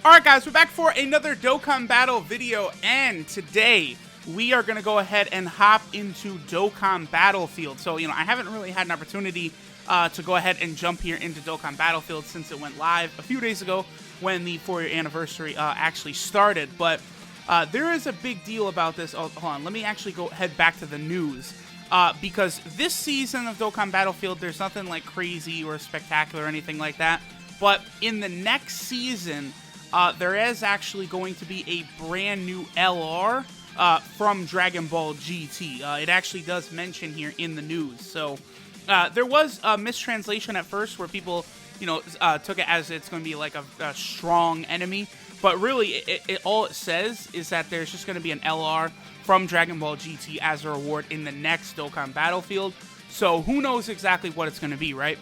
Alright guys, we're back for another Dokkan Battle video, and today we are going to go ahead and hop into Dokkan Battlefield. So, I haven't really had an opportunity to go ahead and jump here into Dokkan Battlefield since it went live a few days ago when the 4-year anniversary actually started. But there is a big deal about this. Oh, hold on, let me actually go head back to the news. Because this season of Dokkan Battlefield, there's nothing like crazy or spectacular or anything like that. But in the next season, there is actually going to be a brand new LR from Dragon Ball GT. It actually does mention here in the news. So there was a mistranslation at first where people, took it as it's going to be like a strong enemy. But really, all it says is that there's just going to be an LR from Dragon Ball GT as a reward in the next Dokkan Battlefield. So who knows exactly what it's going to be, right?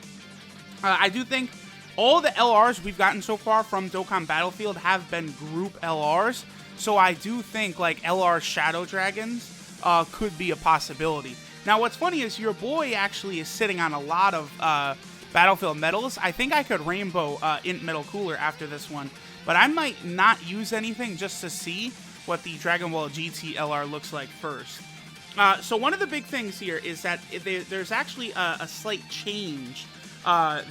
I do think all the LRs we've gotten so far from Dokkan Battlefield have been group LRs, so I do think like LR Shadow Dragons could be a possibility. Now what's funny is your boy actually is sitting on a lot of Battlefield medals. I think I could rainbow Int Metal Cooler after this one, but I might not use anything just to see what the Dragon Ball GT LR looks like first. So one of the big things here is that there's actually a slight change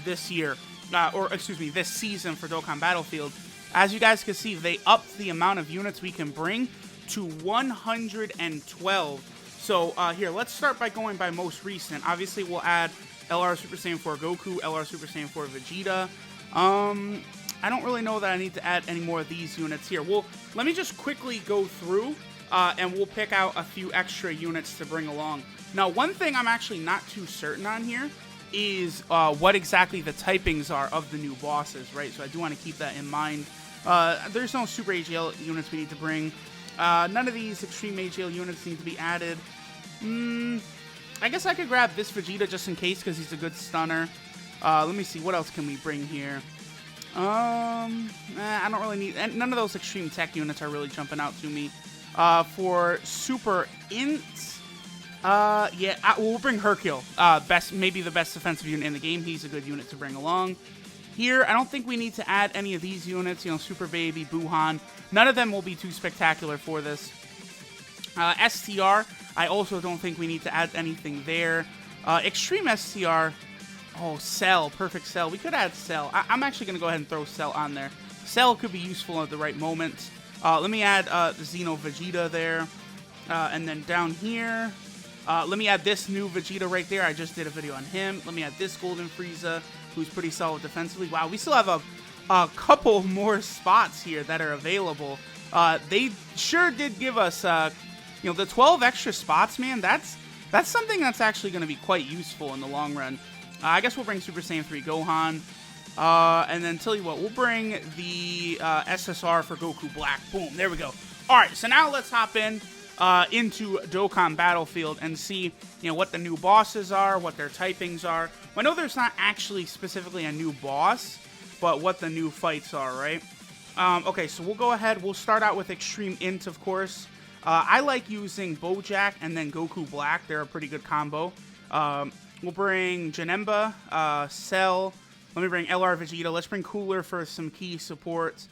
this year. This season for Dokkan Battlefield. As you guys can see, they upped the amount of units we can bring to 112. So here, let's start by going by most recent. Obviously, we'll add LR Super Saiyan 4 Goku, LR Super Saiyan 4 Vegeta. I don't really know that I need to add any more of these units here. Well, let me just quickly go through and we'll pick out a few extra units to bring along. Now, one thing I'm actually not too certain on here is what exactly the typings are of the new bosses, right? So I do want to keep that in mind. There's no Super AGL units we need to bring. None of these Extreme AGL units need to be added. I guess I could grab this Vegeta just in case because he's a good stunner. Let me see, what else can we bring here? I don't really need... None of those Extreme Tech units are really jumping out to me. For Super Ints... we'll bring Hercule. Maybe the best defensive unit in the game. He's a good unit to bring along. Here, I don't think we need to add any of these units. Super Baby, Gohan. None of them will be too spectacular for this. STR, I also don't think we need to add anything there. Extreme STR. Oh, Cell. Perfect Cell. We could add Cell. I'm actually going to go ahead and throw Cell on there. Cell could be useful at the right moment. Let me add the Xeno Vegeta there. And then down here... let me add this new Vegeta right there. I just did a video on him. Let me add this Golden Frieza, who's pretty solid defensively. Wow, we still have a couple more spots here that are available. They sure did give us, the 12 extra spots, man. That's something that's actually going to be quite useful in the long run. I guess we'll bring Super Saiyan 3 Gohan. And then tell you what, we'll bring the SSR for Goku Black. Boom, there we go. All right, so now let's hop in. Into Dokkan Battlefield and see, what the new bosses are, what their typings are. Well, I know there's not actually specifically a new boss, but what the new fights are, right? Okay, so we'll go ahead. We'll start out with Extreme Int, of course. I like using Bojack and then Goku Black. They're a pretty good combo. We'll bring Janemba, Cell. Let me bring LR Vegeta. Let's bring Cooler for some key supports.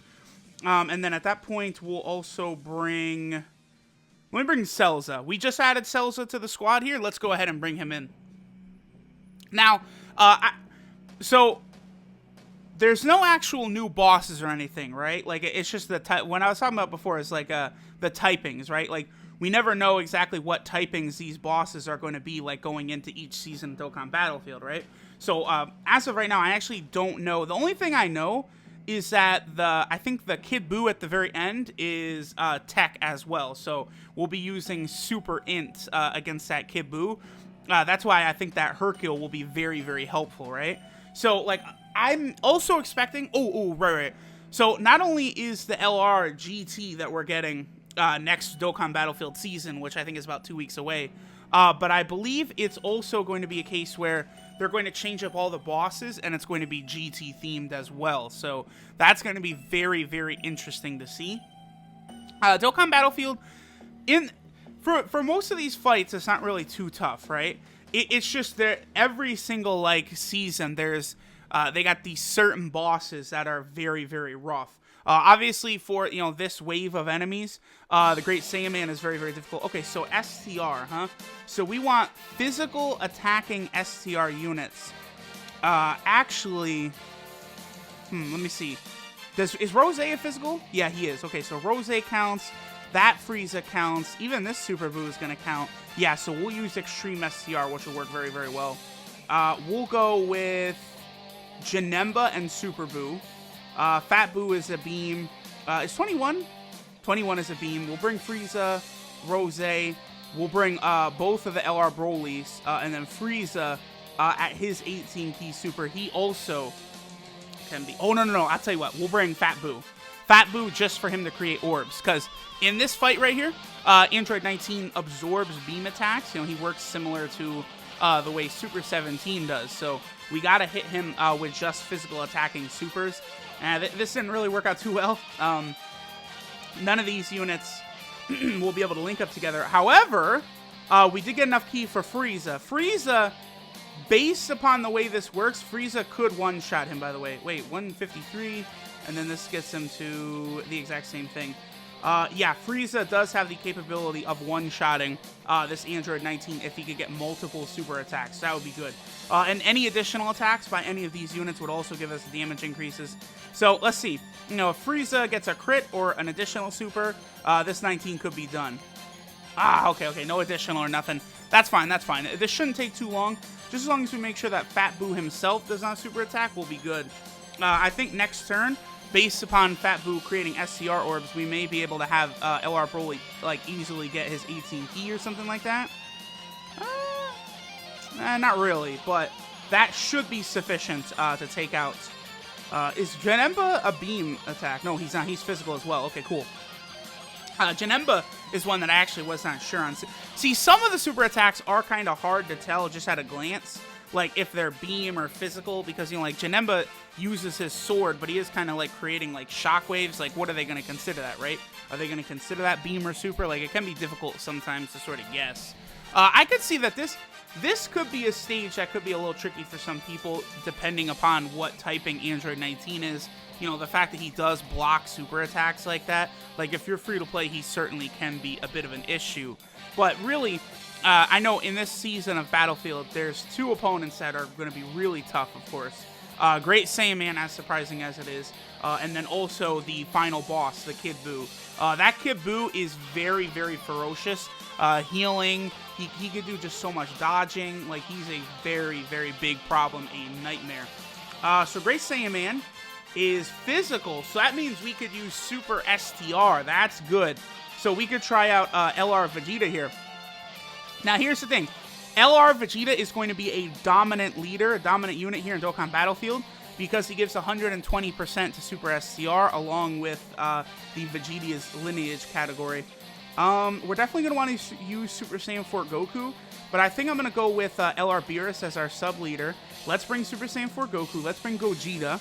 And then at that point, we'll also bring... Let me bring Celza. We just added Celza to the squad here. Let's go ahead and bring him in. Now, so there's no actual new bosses or anything, right? Like, it's just the when I was talking about before, it's like the typings, right? Like, we never know exactly what typings these bosses are going to be like going into each season of Dokkan Battlefield, right? So, as of right now, I actually don't know. The only thing I know is that I think the Kid Buu at the very end is tech as well. So we'll be using Super Int against that Kid Buu. That's why I think that Hercule will be very, very helpful, right? So, like, I'm also expecting... right. So not only is the LR GT that we're getting next Dokkan Battlefield season, which I think is about 2 weeks away, but I believe it's also going to be a case where they're going to change up all the bosses, and it's going to be GT themed as well. So that's going to be very, very interesting to see. Dokkan Battlefield, for most of these fights, it's not really too tough, right? It's just that every single season, there's they got these certain bosses that are very, very rough. Obviously, for, you know, this wave of enemies, the Great Saiyaman is very, very difficult. Okay, so STR, huh? So we want physical attacking STR units. Actually, let me see. Is Rose a physical? Yeah, he is. Okay, so Rose counts. That Frieza counts. Even this Super Buu is going to count. Yeah, so we'll use Extreme STR, which will work very, very well. We'll go with Janemba and Super Buu. Fat Buu is a beam. Is 21? 21 is a beam. We'll bring Frieza, Rose. We'll bring both of the LR Brolys. And then Frieza at his 18 key super. He also can be... Oh, no. I'll tell you what. We'll bring Fat Buu. Fat Buu just for him to create orbs. Because in this fight right here, Android 19 absorbs beam attacks. You know, he works similar to the way Super 17 does. So we got to hit him with just physical attacking supers. This didn't really work out too well. None of these units will be able to link up together. However, we did get enough key for Frieza. Frieza, based upon the way this works, Frieza could one-shot him, by the way. Wait, 153, and then this gets him to the exact same thing. Yeah, Frieza does have the capability of one-shotting this Android 19 if he could get multiple super attacks. That would be good. And any additional attacks by any of these units would also give us damage increases. So let's see. You know, if Frieza gets a crit or an additional super, this 19 could be done. Okay. No additional or nothing. That's fine. This shouldn't take too long. Just as long as we make sure that Fat Buu himself does not super attack, we'll be good. I think next turn, based upon Fat Buu creating SCR orbs, we may be able to have LR Broly like easily get his 18 key or something like that. Not really, but that should be sufficient to take out. Is Janemba a beam attack? No, he's not. He's physical as well. Okay, cool. Janemba is one that I actually was not sure on. See, some of the super attacks are kind of hard to tell just at a glance, like if they're beam or physical, because, you know, like Janemba uses his sword, but he is kind of like creating like shockwaves. Like, what are they going to consider that, right? Are they going to consider that beam or super? Like, it can be difficult sometimes to sort of guess. I could see that this could be a stage that could be a little tricky for some people, depending upon what typing Android 19 is. You know, the fact that he does block super attacks like that. Like, if you're free to play, he certainly can be a bit of an issue. But really, I know in this season of Battlefield, there's two opponents that are going to be really tough, of course. Great Saiyaman, as surprising as it is. And then also the final boss, the Kid Buu. That Kid Buu is very, very ferocious. Healing. He could do just so much dodging. Like, he's a very, very big problem, a nightmare. So Great Saiyaman is physical, so that means we could use Super STR. That's good. So we could try out LR Vegeta here. Now, here's the thing. LR Vegeta is going to be a dominant leader, a dominant unit here in Dokkan Battlefield, because he gives 120% to Super STR, along with the Vegeta's lineage category. We're definitely going to want to use Super Saiyan 4 Goku, but I think I'm going to go with LR Beerus as our sub-leader. Let's bring Super Saiyan 4 Goku. Let's bring Gogeta.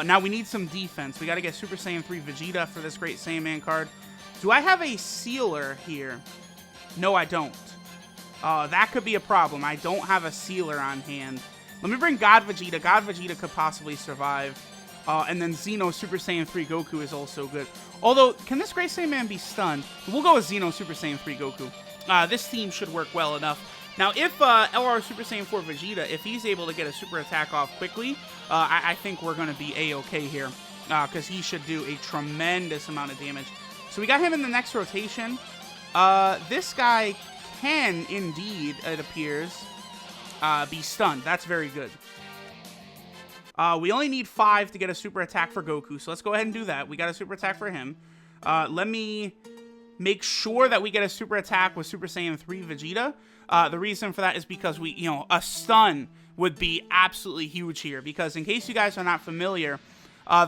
Now we need some defense. We got to get Super Saiyan 3 Vegeta for this Great Saiyaman card. Do I have a sealer here? No, I don't. That could be a problem. I don't have a sealer on hand. Let me bring God Vegeta. God Vegeta could possibly survive. And then Xeno Super Saiyan 3 Goku is also good. Although, can this Great Saiyaman be stunned? We'll go with Xeno Super Saiyan 3 Goku. This team should work well enough. Now, if LR Super Saiyan 4 Vegeta, if he's able to get a super attack off quickly, I think we're going to be A-okay here. Because he should do a tremendous amount of damage. So we got him in the next rotation. This guy can, indeed, it appears, be stunned. That's very good. We only need 5 to get a super attack for Goku, so let's go ahead and do that. We got a super attack for him. Let me make sure that we get a super attack with Super Saiyan 3 Vegeta. The reason for that is because a stun would be absolutely huge here. Because in case you guys are not familiar,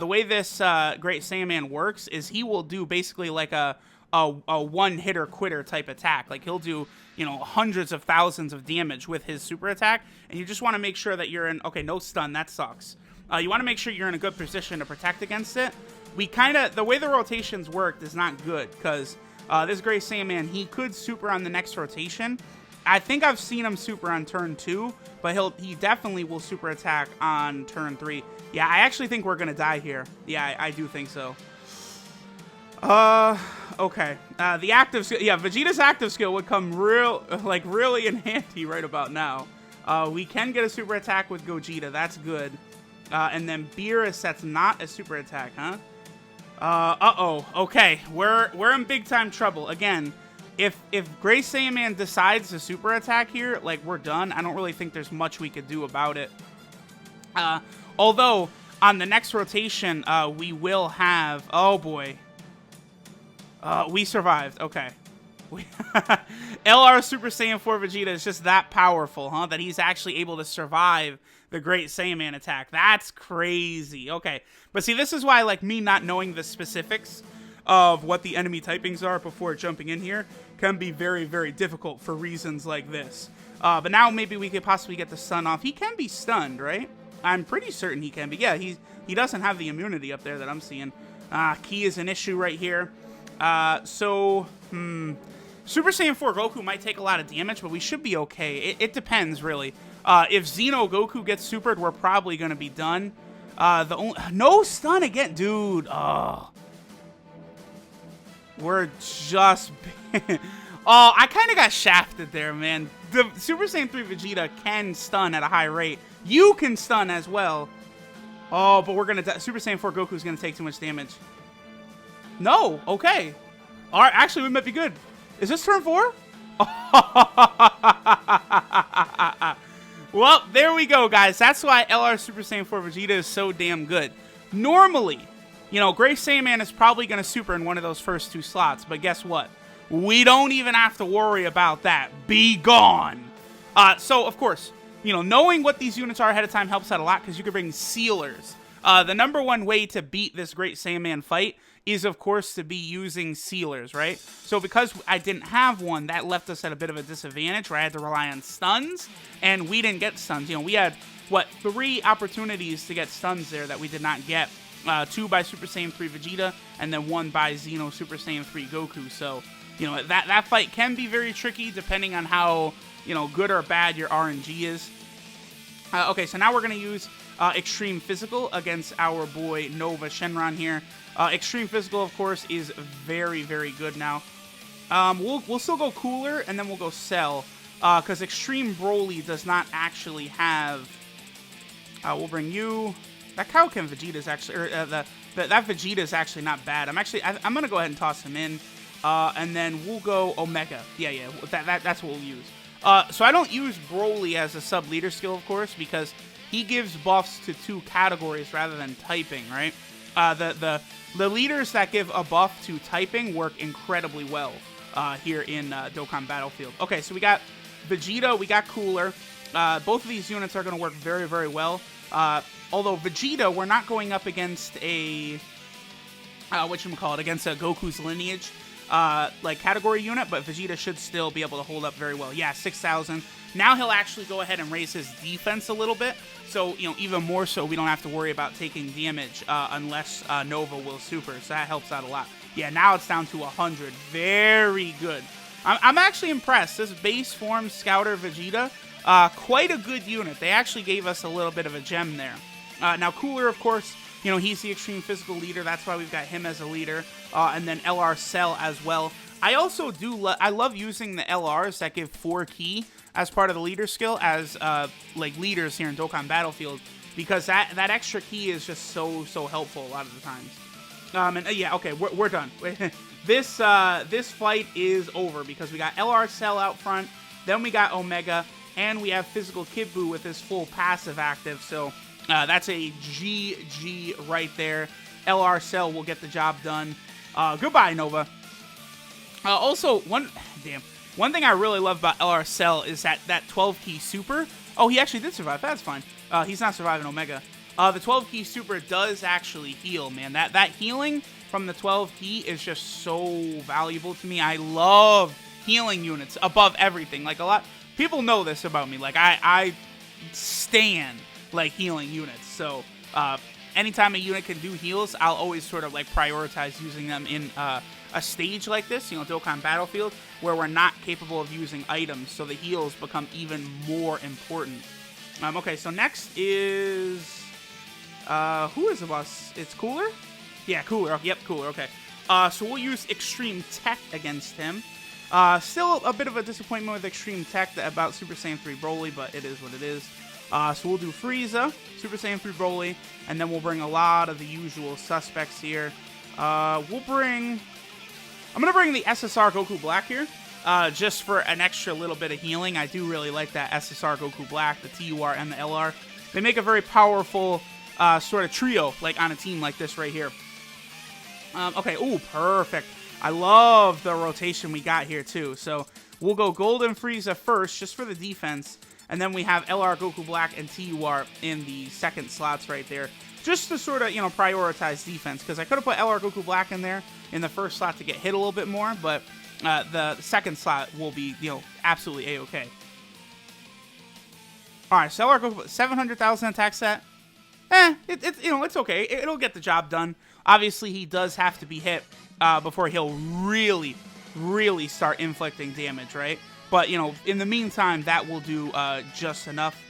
the way this Great Saiyaman works is he will do basically like a one-hitter quitter type attack. Like, he'll do, hundreds of thousands of damage with his super attack, and you just want to make sure that you're in... Okay, no stun, that sucks. You want to make sure you're in a good position to protect against it. The way the rotations worked is not good, because this Great Saiyaman, he could super on the next rotation, I think I've seen him super on turn 2, but he definitely will super attack on turn 3. Yeah, I actually think we're gonna die here. Yeah, I do think so. Okay. The active skill, yeah, Vegeta's active skill would come really in handy right about now. We can get a super attack with Gogeta. That's good. And then Beerus, that's not a super attack, huh? Uh-oh. Okay. We're in big time trouble. Again, if Gray Saiyaman decides to super attack here, like, we're done. I don't really think there's much we could do about it. Although, on the next rotation, we will have... Oh, boy. We survived. Okay. LR Super Saiyan 4 Vegeta is just that powerful, huh? That he's actually able to survive the Great Saiyaman attack. That's crazy. Okay. But see, this is why, like, me not knowing the specifics of what the enemy typings are before jumping in here can be very, very difficult for reasons like this. But now maybe we could possibly get the stun off. He can be stunned, right? I'm pretty certain he can be. Yeah, he doesn't have the immunity up there that I'm seeing. Ki is an issue right here. Super Saiyan 4 Goku might take a lot of damage, but we should be okay. It depends, really. If Xeno Goku gets supered, we're probably going to be done. No stun again. Dude, we're just... Oh, I kind of got shafted there, man. The Super Saiyan 3 Vegeta can stun at a high rate. You can stun as well. Oh, but we're going to... Super Saiyan 4 Goku is going to take too much damage. No, okay. All right, actually, we might be good. Is this turn 4? Well, there we go, guys. That's why LR Super Saiyan 4 Vegeta is so damn good. Normally, you know, Gray Saiyaman is probably going to super in one of those first 2 slots, but guess what? We don't even have to worry about that. Be gone. So, of course, you know, knowing what these units are ahead of time helps out a lot because you can bring sealers. The #1 way to beat this Great Saiyaman fight is, of course, to be using sealers, right? So because I didn't have one, that left us at a bit of a disadvantage where I had to rely on stuns, and we didn't get stuns. You know, we had, what, 3 opportunities to get stuns there that we did not get. 2 by Super Saiyan 3 Vegeta, and then 1 by Xeno Super Saiyan 3 Goku. So, you know, that fight can be very tricky depending on how, you know, good or bad your RNG is. Okay, so now we're going to use Extreme Physical against our boy Nova Shenron here. Extreme Physical, of course, is very, very good now. We'll still go Cooler, and then we'll go Cell, because Extreme Broly does not actually have... we'll bring you... That Kaioken Vegeta is actually... that Vegeta is actually not bad. I'm going to go ahead and toss him in, and then we'll go Omega. Yeah, that's what we'll use. So I don't use Broly as a sub-leader skill, of course, because he gives buffs to 2 categories rather than typing, right? The leaders that give a buff to typing work incredibly well here in Dokkan Battlefield. Okay, so we got Vegeta, we got Cooler. Both of these units are going to work very, very well. Although Vegeta, we're not going up against a... against a Goku's lineage like category unit, but Vegeta should still be able to hold up very well. Yeah, 6,000. Now he'll actually go ahead and raise his defense a little bit. So, you know, even more so, we don't have to worry about taking damage unless Nova will super. So that helps out a lot. Yeah, now it's down to 100. Very good. I'm actually impressed. This base form Scouter Vegeta, quite a good unit. They actually gave us a little bit of a gem there. Now, Cooler, of course, you know, he's the Extreme Physical leader. That's why we've got him as a leader. And then LR Cell as well. I also do... I love using the LRs that give 4 Ki as part of the leader skill as, like, leaders here in Dokkan Battlefield. Because that extra Ki is just so helpful a lot of the times. Yeah, okay, we're done. This fight is over because we got LR Cell out front. Then we got Omega. And we have Physical Kid Buu with his full passive active. So... that's a GG right there. LR Cell will get the job done. Goodbye, Nova. Also, one thing I really love about LR Cell is that 12 Ki super. Oh, he actually did survive. That's fine. He's not surviving Omega. The 12 Ki super does actually heal, man. That healing from the 12 Ki is just so valuable to me. I love healing units above everything. Like, a lot people know this about me. Like, I stand like healing units. So anytime a unit can do heals, I'll always sort of like prioritize using them in a stage like this, you know, Dokkan Battlefield, where we're not capable of using items, so the heals become even more important. Okay, so next is who is the boss? It's Cooler? Yeah, Cooler. Yep, Cooler. Okay. So we'll use Extreme Tech against him. Still a bit of a disappointment with Extreme Tech about Super Saiyan 3 Broly, but it is what it is. So we'll do Frieza, Super Saiyan 3 Broly, and then we'll bring a lot of the usual suspects here. I'm going to bring the SSR Goku Black here, just for an extra little bit of healing. I do really like that SSR Goku Black, the TUR, and the LR. They make a very powerful sort of trio, like on a team like this right here. Okay, ooh, perfect. I love the rotation we got here, too. So we'll go Golden Frieza first, just for the defense. And then we have LR Goku Black and TUR in the second slots right there. Just to sort of, you know, prioritize defense. Because I could have put LR Goku Black in there in the first slot to get hit a little bit more. But the second slot will be, you know, absolutely A-okay. Alright, so LR Goku, 700,000 attack set. You know, it's okay. It'll get the job done. Obviously, he does have to be hit before he'll really, really start inflicting damage, right? But, you know, in the meantime, that will do just enough.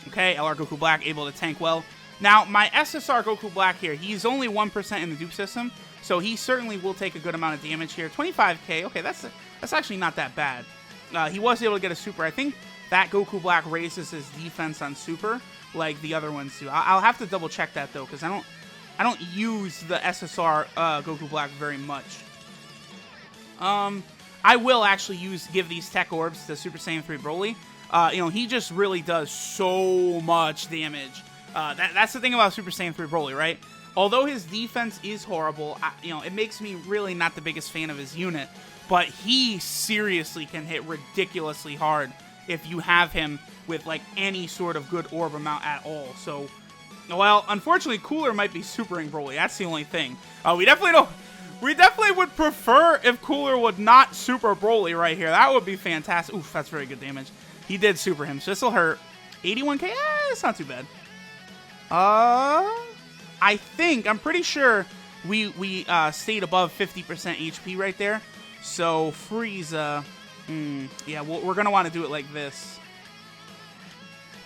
Okay, LR Goku Black able to tank well. Now, my SSR Goku Black here, he's only 1% in the dupe system, so he certainly will take a good amount of damage here. 25k, okay, that's actually not that bad. He was able to get a super. I think that Goku Black raises his defense on super, like the other ones do. I'll have to double check that, though, because I don't use the SSR Goku Black very much. I will actually give these Tech Orbs to Super Saiyan 3 Broly. You know, he just really does so much damage. That's the thing about Super Saiyan 3 Broly, right? Although his defense is horrible, you know, it makes me really not the biggest fan of his unit. But he seriously can hit ridiculously hard if you have him with, like, any sort of good orb amount at all. So, well, unfortunately, Cooler might be supering Broly. That's the only thing. We definitely would prefer if Cooler would not super Broly right here. That would be fantastic. Oof, that's very good damage. He did super him, so this will hurt. 81k? It's not too bad. I'm pretty sure we stayed above 50% HP right there. So, Frieza, yeah, we're going to want to do it like this.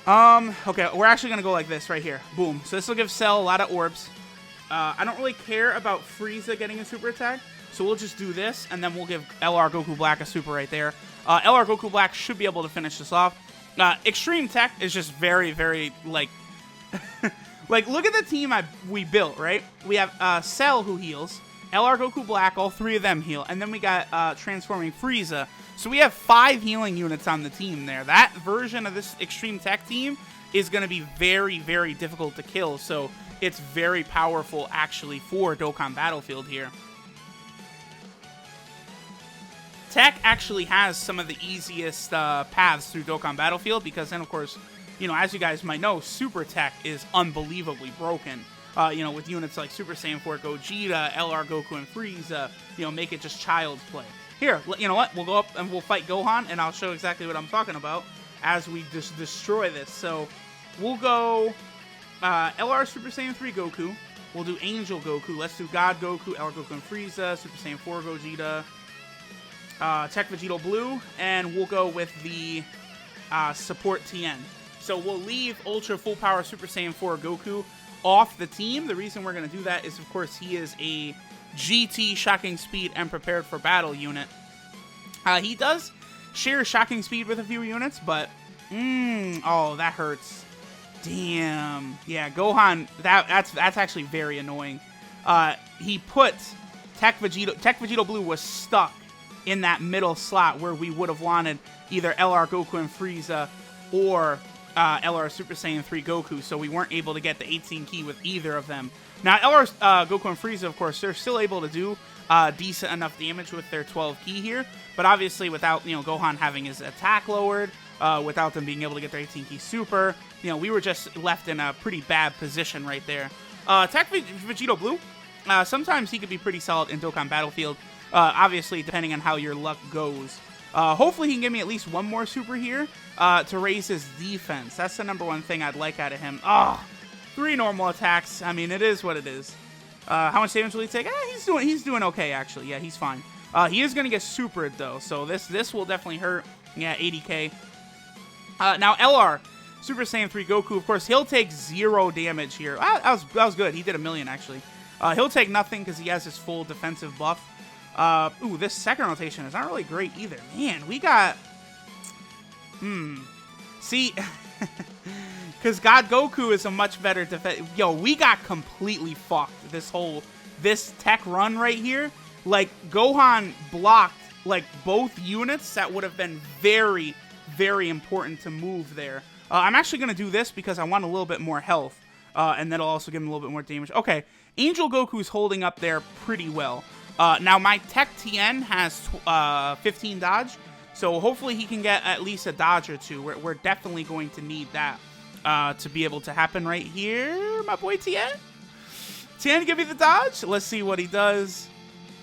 Okay, we're actually going to go like this right here. Boom. So this will give Cell a lot of orbs. I don't really care about Frieza getting a super attack, so we'll just do this, and then we'll give LR Goku Black a super right there. LR Goku Black should be able to finish this off. Extreme Tech is just very, very, like... like, look at the team we built, right? We have Cell, who heals, LR Goku Black, all three of them heal, and then we got Transforming Frieza. So we have 5 healing units on the team there. That version of this Extreme Tech team is going to be very, very difficult to kill, so it's very powerful, actually, for Dokkan Battlefield here. Tech actually has some of the easiest paths through Dokkan Battlefield, because then, of course, you know, as you guys might know, Super Tech is unbelievably broken. You know, with units like Super Saiyan 4 Gogeta, LR Goku, and Frieza, you know, make it just child's play. Here, you know what? We'll go up and we'll fight Gohan, and I'll show exactly what I'm talking about as we just destroy this. So, we'll go LR Super Saiyan 3 Goku. We'll do Angel Goku. Let's do God Goku, LR Goku, and Frieza, Super Saiyan 4 Gogeta, Tech Vegeta Blue, and we'll go with the Support TN. So, we'll leave Ultra Full Power Super Saiyan 4 Goku off the team. The reason we're going to do that is, of course, he is a GT Shocking Speed and Prepared for Battle unit. He does share Shocking Speed with a few units, but oh, that hurts. Damn. Yeah, Gohan, that's actually very annoying. He put Tech Vegeta Blue was stuck in that middle slot where we would have wanted either LR Goku and Frieza or LR Super Saiyan 3 Goku, so we weren't able to get the 18 key with either of them. Now, LR Goku and Frieza, of course, they're still able to do decent enough damage with their 12 key here, but obviously without, you know, Gohan having his attack lowered, without them being able to get their 18 key super, you know, we were just left in a pretty bad position right there. Tech Vegeta Blue, sometimes he could be pretty solid in Dokkan Battlefield, obviously depending on how your luck goes. Hopefully he can give me at least one more super here to raise his defense. That's the #1 thing I'd like out of him. Oh, 3 normal attacks. I mean, it is what it is. How much damage will he take? He's doing okay, actually. Yeah, he's fine. He is going to get supered, though, so this will definitely hurt. Yeah, 80k. Now, LR, Super Saiyan 3 Goku, of course, he'll take 0 damage here. That was good. He did 1,000,000, actually. He'll take nothing because he has his full defensive buff. Ooh, this second rotation is not really great either. Man, we got... See... Because God Goku is a much better defense. Yo, we got completely fucked this tech run right here. Like, Gohan blocked, like, both units that would have been very, very important to move there. I'm actually going to do this because I want a little bit more health. And that'll also give him a little bit more damage. Okay, Angel Goku's holding up there pretty well. Now, my Tech Tien has 15 dodge. So hopefully he can get at least a dodge or two. We're definitely going to need that to be able to happen right here. My boy Tien. Tien, give me the dodge. Let's see what he does.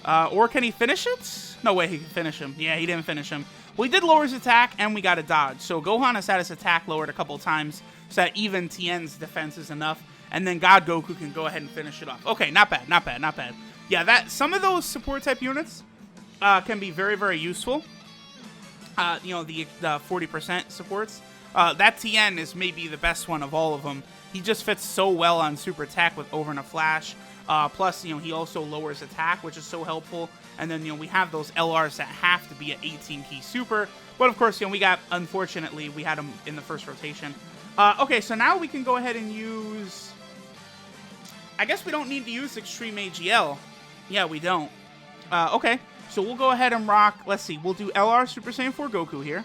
Or can he finish it? No way he can finish him. Yeah, he didn't finish him. Well, he did lower his attack, and we got a dodge. So Gohan has had his attack lowered a couple times, so that even Tien's defense is enough. And then God Goku can go ahead and finish it off. Okay, not bad, not bad, not bad. Yeah, some of those support-type units can be very, very useful. You know, the 40% supports. That Tien is maybe the best one of all of them. He just fits so well on Super Attack with Over and a Flash. Plus, you know, he also lowers attack, which is so helpful. And then, you know, we have those LRs that have to be at 18 key super. But, of course, you know, unfortunately, we had them in the first rotation. Okay, so now we can go ahead and use... I guess we don't need to use Extreme AGL. Yeah, we don't. Okay, so we'll go ahead and rock... Let's see, we'll do LR Super Saiyan 4 Goku here.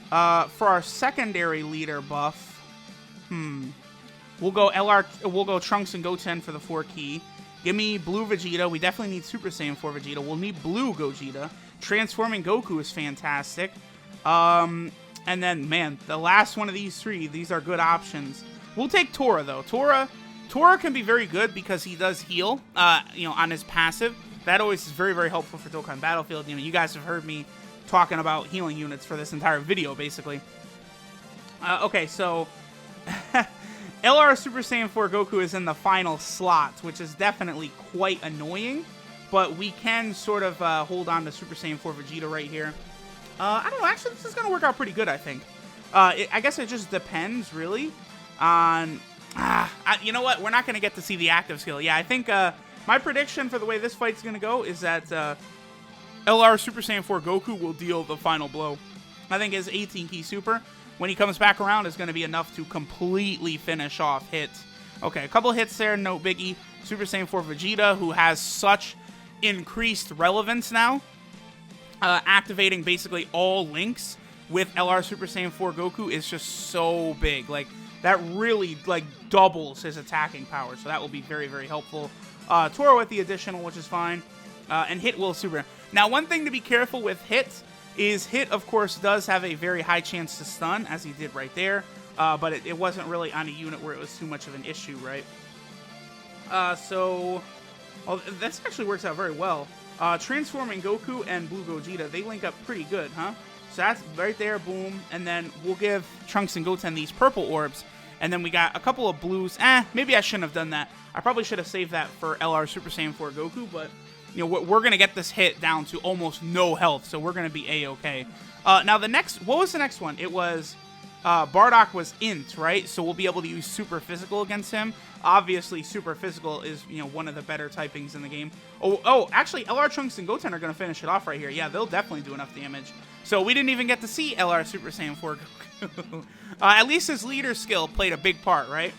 For our secondary leader buff... We'll go Trunks and Goten for the 4 key. Give me Blue Vegeta. We definitely need Super Saiyan 4 Vegeta. We'll need Blue Gogeta. Transforming Goku is fantastic. And then, man, the last one of these 3, these are good options. We'll take Tora, though. Tora can be very good because he does heal, you know, on his passive. That always is very, very helpful for Dokkan Battlefield. You know, you guys have heard me talking about healing units for this entire video, basically. Okay, so... LR Super Saiyan 4 Goku is in the final slot, which is definitely quite annoying, but we can sort of hold on to Super Saiyan 4 Vegeta right here. I don't know, actually this is going to work out pretty good, I think. I guess it just depends, really, on... you know what, we're not going to get to see the active skill. Yeah, I think my prediction for the way this fight's going to go is that LR Super Saiyan 4 Goku will deal the final blow. I think his 18 key super... when he comes back around, is going to be enough to completely finish off hits. Okay, a couple hits there, no biggie. Super Saiyan 4 Vegeta, who has such increased relevance now, activating basically all links with LR Super Saiyan 4 Goku is just so big. Like, that really, like, doubles his attacking power, so that will be very, very helpful. Tora with the additional, which is fine. And Hit will super... Now, one thing to be careful with Hit... is Hit, of course, does have a very high chance to stun, as he did right there, but it wasn't really on a unit where it was too much of an issue, right? This actually works out very well. Transforming Goku and Blue Gogeta, they link up pretty good, huh? So that's right there, boom, and then we'll give Trunks and Goten these purple orbs, and then we got a couple of blues. Maybe I shouldn't have done that. I probably should have saved that for LR Super Saiyan 4 Goku, but... you know, we're going to get this hit down to almost no health, so we're going to be A-okay. Now, what was the next one? It was, Bardock was Int, right? So we'll be able to use Super Physical against him. Obviously, Super Physical is, you know, one of the better typings in the game. Actually, LR Trunks and Goten are going to finish it off right here. Yeah, they'll definitely do enough damage. So we didn't even get to see LR Super Saiyan 4 Goku. At least his leader skill played a big part, right?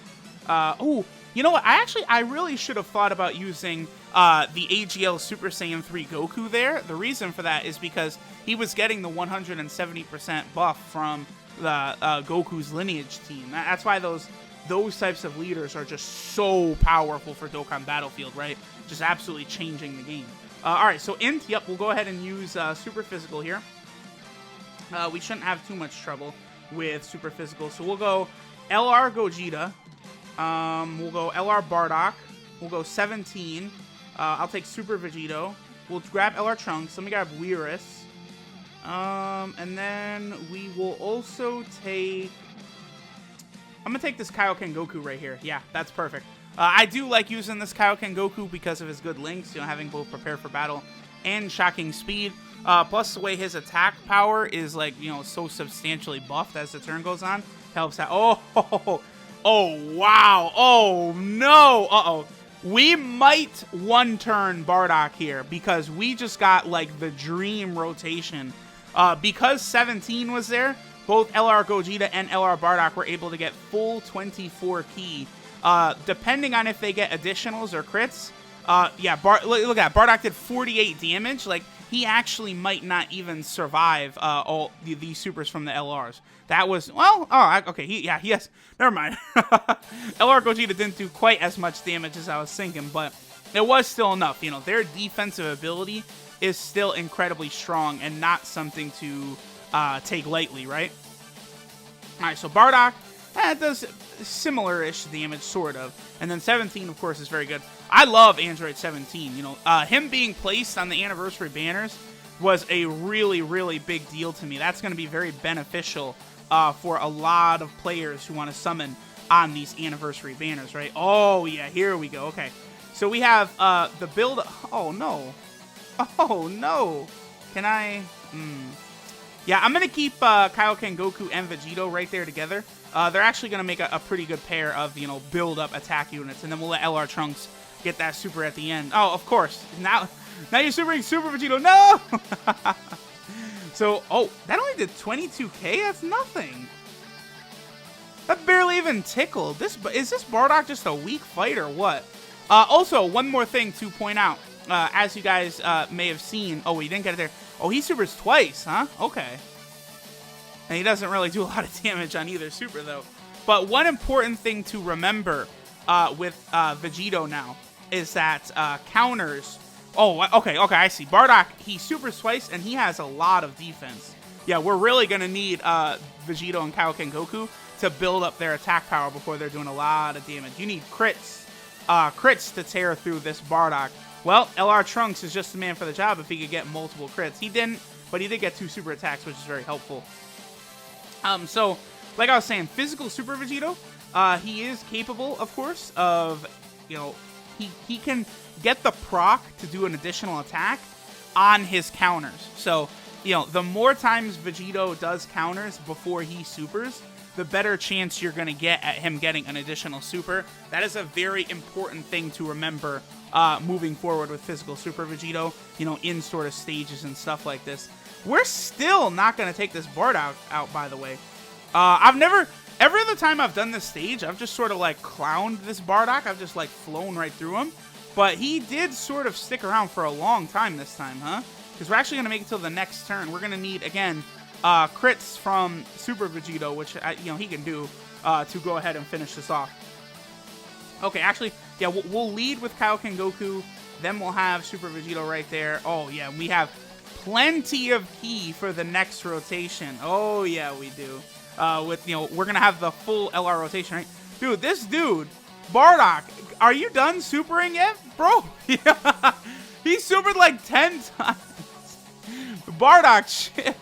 You know what? I really should have thought about using the AGL Super Saiyan 3 Goku there. The reason for that is because he was getting the 170% buff from the Goku's lineage team. That's why those types of leaders are just so powerful for Dokkan Battlefield, right? Just absolutely changing the game. Alright, so Int, yep, we'll go ahead and use Super Physical here. We shouldn't have too much trouble with Super Physical, so we'll go LR Gogeta. We'll go LR Bardock. We'll go 17. I'll take Super Vegito. We'll grab LR Trunks. Let me grab Weirus. And then we will also take... I'm gonna take this Kaioken Goku right here. Yeah, that's perfect. I do like using this Kaioken Goku because of his good links, you know, having both prepare for battle and shocking speed. Plus the way his attack power is, like, you know, so substantially buffed as the turn goes on, helps out. Oh, wow. Oh, no. Uh-oh. We might one-turn Bardock here because we just got, like, the dream rotation. Because 17 was there, both LR Gogeta and LR Bardock were able to get full 24 key. Depending on if they get additionals or crits, yeah, look at that. Bardock did 48 damage. Like, he actually might not even survive all these supers from the LRs. That was, well, okay, he has, never mind. LR Gogeta didn't do quite as much damage as I was thinking, but it was still enough. You know, their defensive ability is still incredibly strong and not something to take lightly, right? All right, so Bardock, does similar-ish damage, sort of. And then 17, of course, is very good. I love Android 17. You know, him being placed on the anniversary banners was a really, really big deal to me. That's going to be very beneficial for a lot of players who want to summon on these anniversary banners, right? Oh, yeah, here we go. Okay, so we have the build. Oh, no. Oh, no. Can I? Yeah, I'm going to keep Kaioken Goku and Vegeta right there together. They're actually going to make a pretty good pair of, you know, build-up attack units. And then we'll let LR Trunks get that super at the end. Oh, of course. Now you're supering Super Vegeta. No! So, oh, that only did 22k? That's nothing. That barely even tickled. Is this Bardock just a weak fight or what? Also, one more thing to point out. As you guys may have seen. Oh, he didn't get it there. Oh, he supers twice, huh? Okay. And he doesn't really do a lot of damage on either super, though. But one important thing to remember with Vegito now is that counters... Oh, okay, I see. Bardock, he supers twice, and he has a lot of defense. Yeah, we're really going to need Vegito and Kaioken Goku to build up their attack power before they're doing a lot of damage. You need crits. Crits to tear through this Bardock. Well, LR Trunks is just the man for the job if he could get multiple crits. He didn't, but he did get 2 super attacks, which is very helpful. So, like I was saying, physical Super Vegito, he is capable, of course, of, you know, he can get the proc to do an additional attack on his counters. So, you know, the more times Vegito does counters before he supers, the better chance you're going to get at him getting an additional super. That is a very important thing to remember moving forward with physical Super Vegito, you know, in sort of stages and stuff like this. We're still not going to take this Bardock out, by the way. Every other time I've done this stage, I've just sort of, like, clowned this Bardock. I've just, like, flown right through him. But he did sort of stick around for a long time this time, huh? Because we're actually going to make it till the next turn. We're going to need, again, crits from Super Vegito, which, you know, he can do to go ahead and finish this off. Okay, actually, yeah, we'll lead with Kaioken Goku. Then we'll have Super Vegito right there. Oh, yeah, we have plenty of key for the next rotation. Oh, yeah, we do. With, you know, we're going to have the full LR rotation, right? Dude, this dude, Bardock, are you done supering yet? Bro, he supered like 10 times. Bardock, shit.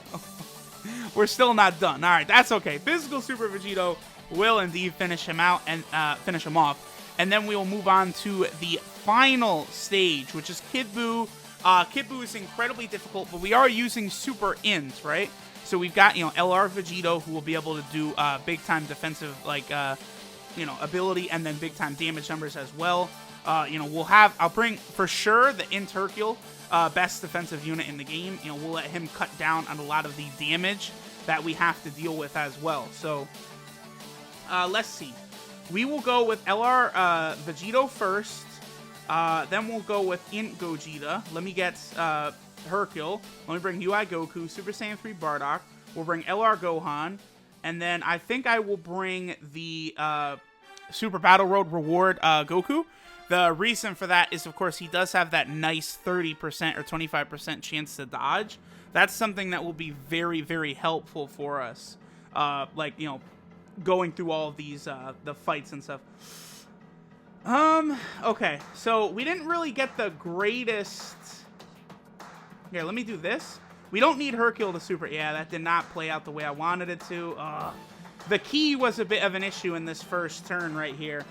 We're still not done. All right, that's okay. Physical Super Vegito will indeed finish him out and finish him off. And then we will move on to the final stage, which is Kid Buu. Kid Buu is incredibly difficult, but we are using super ins, right? So we've got, you know, LR Vegito, who will be able to do big-time defensive, like, you know, ability, and then big-time damage numbers as well. You know, I'll bring, for sure, the Int Hercule, best defensive unit in the game. You know, we'll let him cut down on a lot of the damage that we have to deal with as well. So, let's see. We will go with LR Vegito first. Then we'll go with Int Gogeta. Let me get Hercule. Let me bring UI Goku, Super Saiyan 3 Bardock. We'll bring LR Gohan. And then I think I will bring the Super Battle Road Reward Goku. The reason for that is, of course, he does have that nice 30% or 25% chance to dodge. That's something that will be very, very helpful for us. Like, you know, going through all of these, the fights and stuff. Okay, so we didn't really get the greatest... Here, let me do this. We don't need Hercule to super... Yeah, that did not play out the way I wanted it to. the key was a bit of an issue in this first turn right here,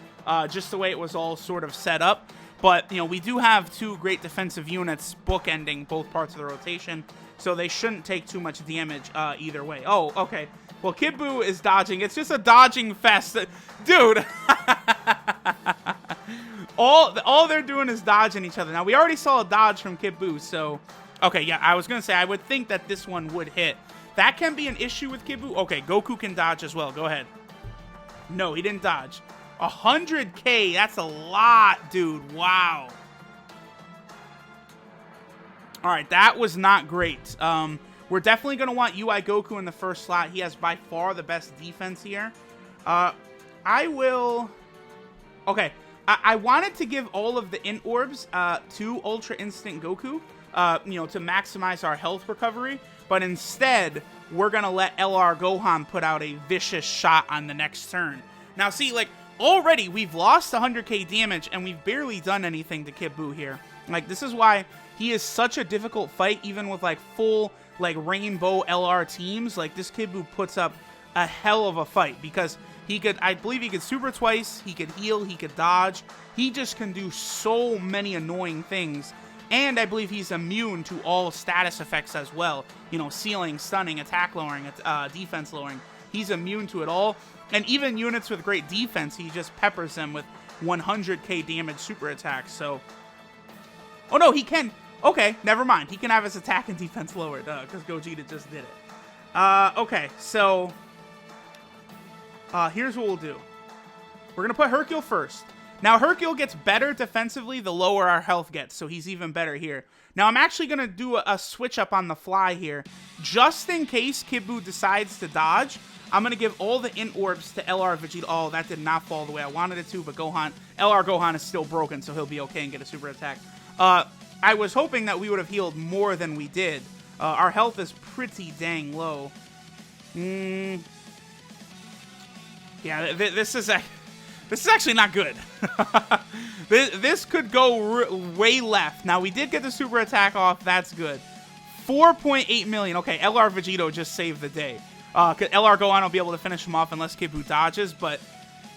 just the way it was all sort of set up. But, you know, we do have 2 great defensive units bookending both parts of the rotation, so they shouldn't take too much damage either way. Oh, okay. Well, Kid Buu is dodging. It's just a dodging fest. Dude. all they're doing is dodging each other. Now, we already saw a dodge from Kid Buu, so... Okay, yeah, I was going to say, I would think that this one would hit. That can be an issue with Kid Buu. Okay, Goku can dodge as well. Go ahead. No, he didn't dodge. 100K, that's a lot, dude. Wow. All right, that was not great. We're definitely going to want UI Goku in the first slot. He has by far the best defense here. I will... Okay, I wanted to give all of the Int Orbs to Ultra Instinct Goku, you know, to maximize our health recovery. But instead, we're going to let LR Gohan put out a vicious shot on the next turn. Now, see, like... Already, we've lost 100k damage, and we've barely done anything to Kid Buu here. Like, this is why he is such a difficult fight, even with, like, full, like, Rainbow LR teams. Like, this Kid Buu puts up a hell of a fight, because he could, I believe he could super twice, he could heal, he could dodge. He just can do so many annoying things. And I believe he's immune to all status effects as well. You know, sealing, stunning, attack lowering, defense lowering. He's immune to it all. And even units with great defense, he just peppers them with 100k damage super attacks. So, oh no, he can. Okay, never mind. He can have his attack and defense lowered because Gogeta just did it. Okay, so here's what we'll do. We're gonna put Hercule first. Now Hercule gets better defensively the lower our health gets, so he's even better here. Now I'm actually gonna do a switch up on the fly here, just in case Kid Buu decides to dodge. I'm going to give all the Int Orbs to LR Vegeta. Oh, that did not fall the way I wanted it to, but LR Gohan is still broken, so he'll be okay and get a super attack. I was hoping that we would have healed more than we did. Our health is pretty dang low. Yeah, this is actually not good. This could go way left. Now, we did get the super attack off. That's good. 4.8 million. Okay, LR Vegeta just saved the day. LR Gohan will be able to finish him off unless Kid Buu dodges, but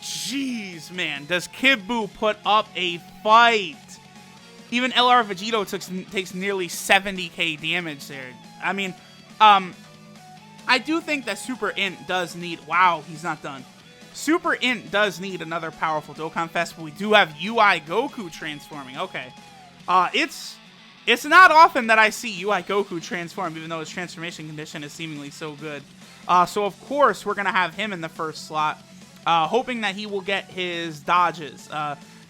jeez, man, does Kid Buu put up a fight? Even LR Vegeta takes nearly 70k damage there. I mean, I do think that Super Int does need... Wow, he's not done. Super Int does need another powerful Dokkan Fest, but we do have UI Goku transforming. Okay. It's not often that I see UI Goku transform, even though his transformation condition is seemingly so good. So, of course, we're going to have him in the first slot, hoping that he will get his dodges.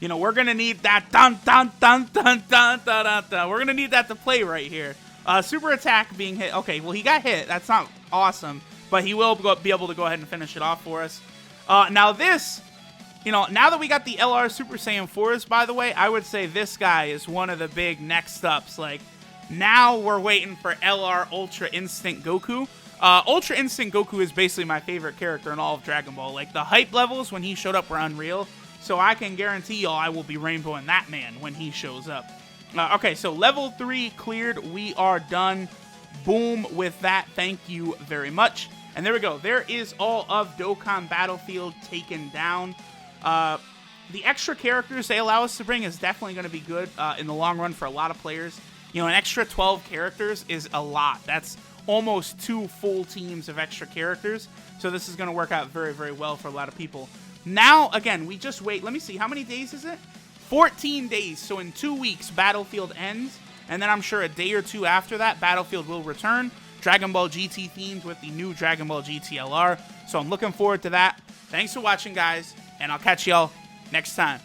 You know, we're going to need that dun-dun-dun-dun-dun-dun-dun. We're going to need that to play right here. Super attack being hit. Okay, well, he got hit. That's not awesome, but he will be able to go ahead and finish it off for us. Now this, you know, now that we got the LR Super Saiyan 4s, by the way, I would say this guy is one of the big next ups. Like, now we're waiting for LR Ultra Instinct Goku. Ultra Instinct Goku is basically my favorite character in all of Dragon Ball. Like, the hype levels when he showed up were unreal, so I can guarantee y'all I will be rainbowing that man when he shows up. Okay, so level 3 cleared. We are done. Boom with that. Thank you very much. And there we go. There is all of Dokkan Battlefield taken down. The extra characters they allow us to bring is definitely going to be good in the long run for a lot of players. You know, an extra 12 characters is a lot. That's almost 2 full teams of extra characters. So this is going to work out very, very well for a lot of people. Now, again, we just wait. Let me see. How many days is it? 14 days. So in 2 weeks, Battlefield ends. And then I'm sure a day or two after that, Battlefield will return. Dragon Ball GT themed with the new Dragon Ball GT LR. So I'm looking forward to that. Thanks for watching, guys. And I'll catch y'all next time.